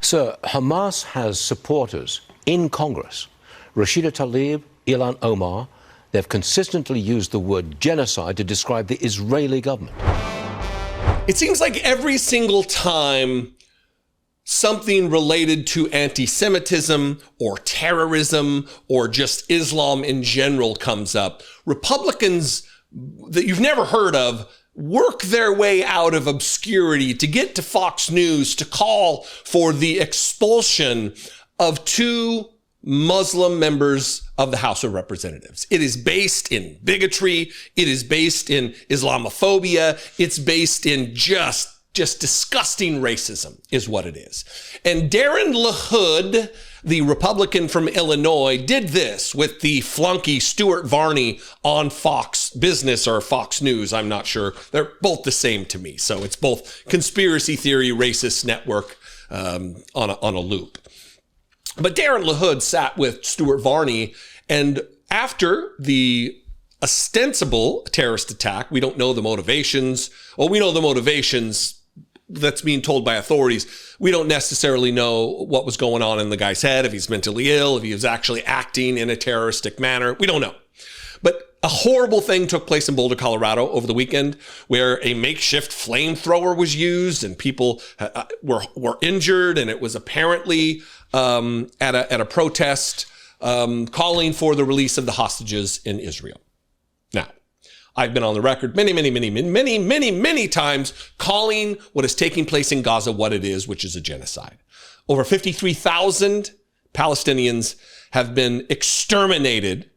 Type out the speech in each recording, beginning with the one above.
Sir, Hamas has supporters in Congress. Rashida Tlaib, Ilhan, Omar, they've consistently used the word genocide to describe the Israeli government. It seems like every single time something related to anti-Semitism or terrorism or just Islam in general comes up, Republicans that you've never heard of work their way out of obscurity to get to Fox News to call for the expulsion of two Muslim members of the House of Representatives. It is based in bigotry. It is based in Islamophobia. It's based in just disgusting racism is what it is. And Darin LaHood, the Republican from Illinois, did this with the flunky Stuart Varney on Fox Business or Fox News. I'm not sure. They're both the same to me. So it's both conspiracy theory, racist network on a loop. But Darin LaHood sat with Stuart Varney, and after the ostensible terrorist attack, we don't know the motivations. Well, we know the motivations that's being told by authorities. We don't necessarily know what was going on in the guy's head, if he's mentally ill, if he was actually acting in a terroristic manner. We don't know. But a horrible thing took place in Boulder, Colorado over the weekend, where a makeshift flamethrower was used and people were injured. And it was apparently at a protest calling for the release of the hostages in Israel. Now, I've been on the record many times calling what is taking place in Gaza what it is, which is a genocide. Over 53,000 Palestinians have been exterminated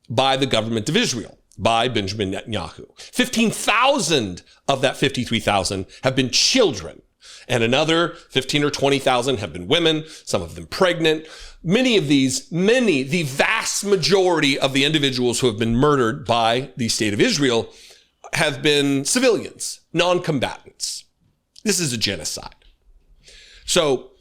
by the government of Israel, by Benjamin Netanyahu. 15,000 of that 53,000 have been children, and another 15 or 20,000 have been women, some of them pregnant. The vast majority of the individuals who have been murdered by the state of Israel have been civilians, non-combatants. This is a genocide. So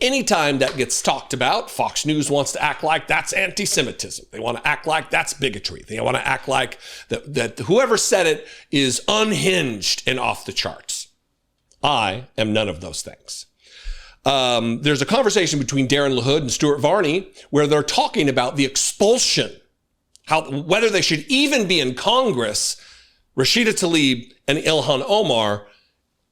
anytime that gets talked about, Fox News wants to act like that's anti-Semitism. They want to act like that's bigotry. They want to act like that whoever said it is unhinged and off the charts. I am none of those things. There's a conversation between Darin LaHood and Stuart Varney where they're talking about the expulsion, whether they should even be in Congress, Rashida Tlaib and Ilhan Omar,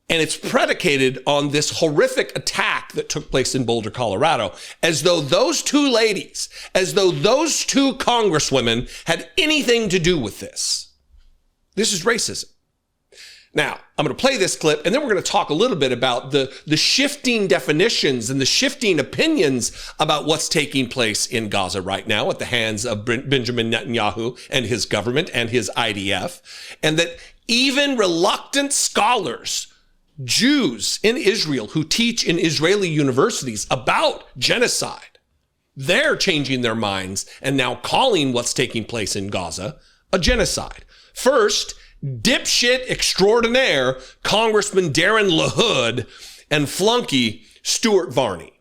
and it's predicated on this horrific attack that took place in Boulder, Colorado, as though those two ladies, as though those two congresswomen had anything to do with this. This is racism. Now, I'm going to play this clip, and then we're going to talk a little bit about the shifting definitions and the shifting opinions about what's taking place in Gaza right now at the hands of Benjamin Netanyahu and his government and his IDF, and that even reluctant scholars, Jews in Israel who teach in Israeli universities about genocide, they're changing their minds and now calling what's taking place in Gaza a genocide. First, dipshit extraordinaire Congressman Darin LaHood and flunky Stuart Varney.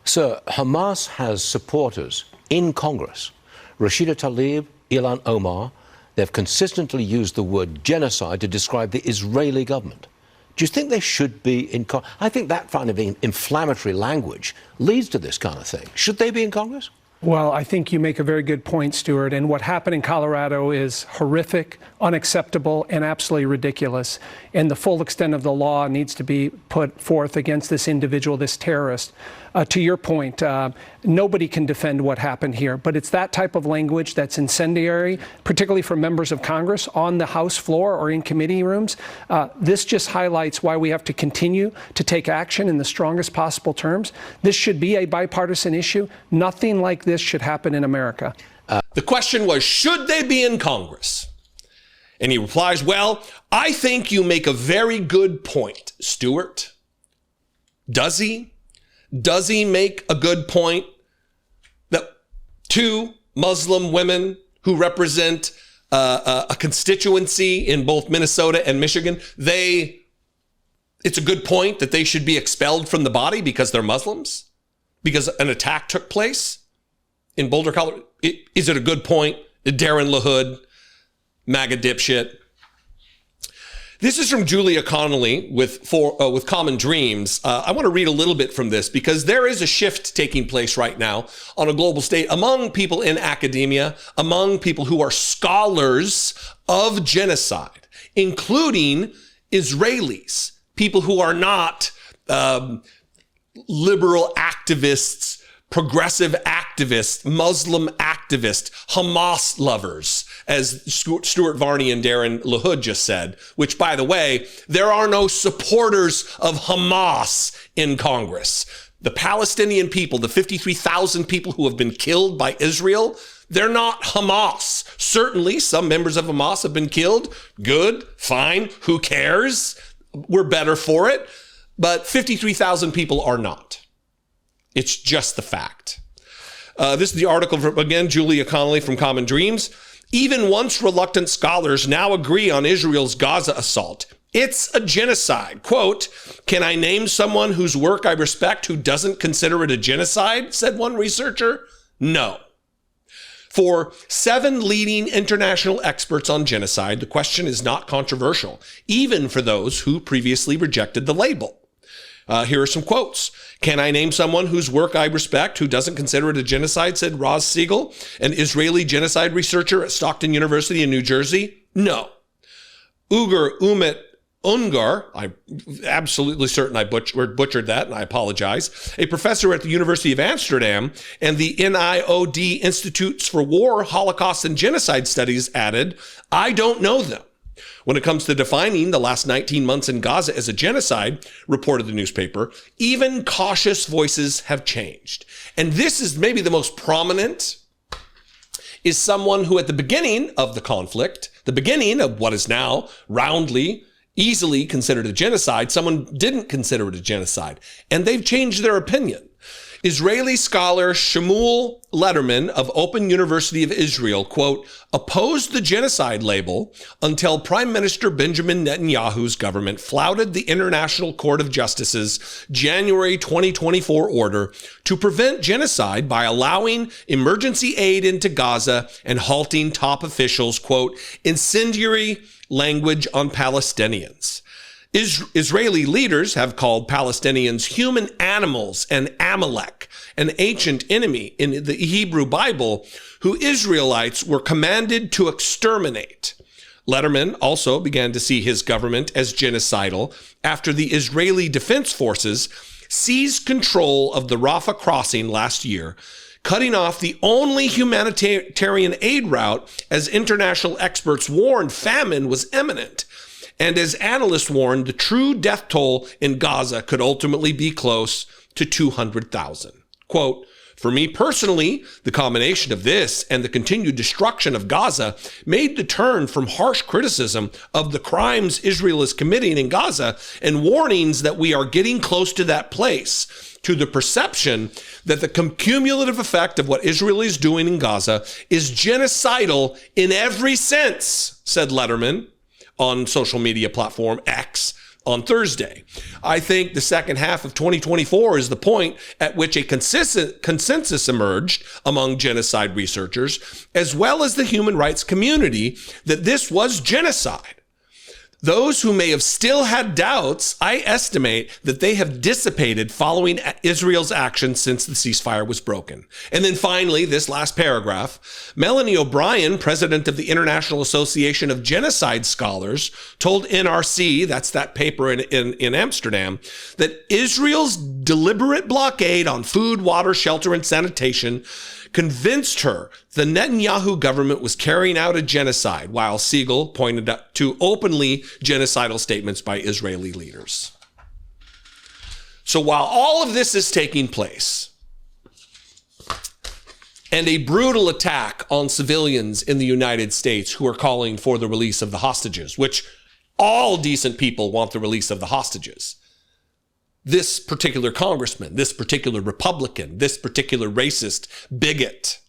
Sir, Hamas has supporters in Congress. Rashida Tlaib, Ilhan, Omar, they've consistently used the word genocide to describe the Israeli government. Do you think they should be in Congress? I think that kind of inflammatory language leads to this kind of thing. Should they be in Congress? Well, I think you make a very good point, Stuart. And what happened in Colorado is horrific, unacceptable, and absolutely ridiculous. And the full extent of the law needs to be put forth against this individual, this terrorist. To your point, nobody can defend what happened here. But it's that type of language that's incendiary, particularly for members of Congress on the House floor or in committee rooms. This just highlights why we have to continue to take action in the strongest possible terms. This should be a bipartisan issue. Nothing like this should happen in America. The question was, should they be in Congress? And he replies, well, I think you make a very good point, Stuart. Does he? Does he make a good point that two Muslim women who represent a constituency in both Minnesota and Michigan, it's a good point that they should be expelled from the body because they're Muslims? Because an attack took place in Boulder, Colorado? Is it a good point? Darin LaHood, MAGA dipshit. This is from Julia Connolly with Common Dreams. I want to read a little bit from this because there is a shift taking place right now on a global stage among people in academia, among people who are scholars of genocide, including Israelis, people who are not liberal activists, progressive activists, Muslim activists, Hamas lovers, as Stuart, Varney, and Darin LaHood just said, which, by the way, there are no supporters of Hamas in Congress. The Palestinian people, the 53,000 people who have been killed by Israel, they're not Hamas. Certainly, some members of Hamas have been killed. Good, fine, who cares? We're better for it. But 53,000 people are not. It's just the fact. This is the article from, again, Julia Connolly from Common Dreams. Even once reluctant scholars now agree on Israel's Gaza assault. It's a genocide. Quote, "Can I name someone whose work I respect who doesn't consider it a genocide?" said one researcher. No. For 7 leading international experts on genocide, the question is not controversial, even for those who previously rejected the label. Here are some quotes. "Can I name someone whose work I respect who doesn't consider it a genocide?" said Roz Siegel, an Israeli genocide researcher at Stockton University in New Jersey. No. Ugur Umit Ungar, I'm absolutely certain I butchered that, and I apologize, a professor at the University of Amsterdam and the NIOD Institutes for War, Holocaust, and Genocide Studies added, "I don't know them." When it comes to defining the last 19 months in Gaza as a genocide, reported the newspaper, even cautious voices have changed. And this is maybe the most prominent, is someone who at the beginning of the conflict, the beginning of what is now roundly, easily considered a genocide, someone didn't consider it a genocide. And they've changed their opinion. Israeli scholar Shmuel Lederman of Open University of Israel, quote, opposed the genocide label until Prime Minister Benjamin Netanyahu's government flouted the International Court of Justice's January 2024 order to prevent genocide by allowing emergency aid into Gaza and halting top officials, quote, incendiary language on Palestinians. Israeli leaders have called Palestinians human animals and Amalek, an ancient enemy in the Hebrew Bible, who Israelites were commanded to exterminate. Letterman also began to see his government as genocidal after the Israeli Defense Forces seized control of the Rafah crossing last year, cutting off the only humanitarian aid route as international experts warned famine was imminent. And as analysts warned, the true death toll in Gaza could ultimately be close to 200,000. Quote, for me personally, the combination of this and the continued destruction of Gaza made the turn from harsh criticism of the crimes Israel is committing in Gaza and warnings that we are getting close to that place to the perception that the cumulative effect of what Israel is doing in Gaza is genocidal in every sense, said Letterman on social media platform X on Thursday. I think the second half of 2024 is the point at which a consensus emerged among genocide researchers, as well as the human rights community, that this was genocide. Those who may have still had doubts, I estimate that they have dissipated following Israel's actions since the ceasefire was broken. And then finally, this last paragraph, Melanie O'Brien, president of the International Association of Genocide Scholars, told NRC, that's that paper in Amsterdam, that Israel's deliberate blockade on food, water, shelter, and sanitation convinced her the Netanyahu government was carrying out a genocide, while Siegel pointed to openly genocidal statements by Israeli leaders. So while all of this is taking place, and a brutal attack on civilians in the United States who are calling for the release of the hostages, which all decent people want the release of the hostages, this particular congressman, this particular Republican, this particular racist bigot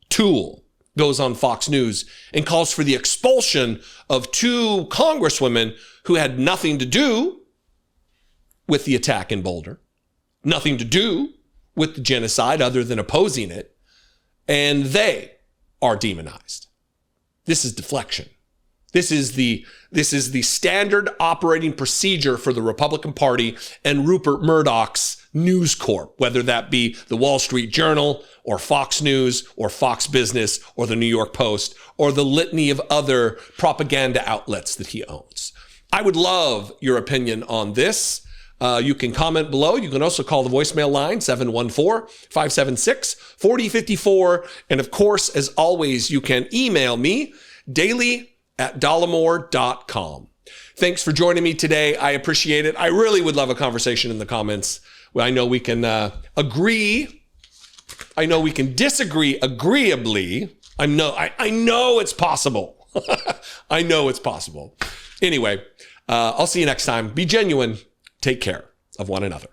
tool goes on Fox News and calls for the expulsion of 2 congresswomen who had nothing to do with the attack in Boulder, nothing to do with the genocide other than opposing it, and they are demonized. This is deflection. This is the standard operating procedure for the Republican Party and Rupert Murdoch's News Corp, whether that be the Wall Street Journal or Fox News or Fox Business or the New York Post or the litany of other propaganda outlets that he owns. I would love your opinion on this. You can comment below. You can also call the voicemail line, 714-576-4054. And of course, as always, you can email me, daily@dollemore.com. Thanks for joining me today. I appreciate it. I really would love a conversation in the comments. Well, I know we can agree. I know we can disagree agreeably. I know it's possible. I know it's possible. Anyway, I'll see you next time. Be genuine. Take care of one another.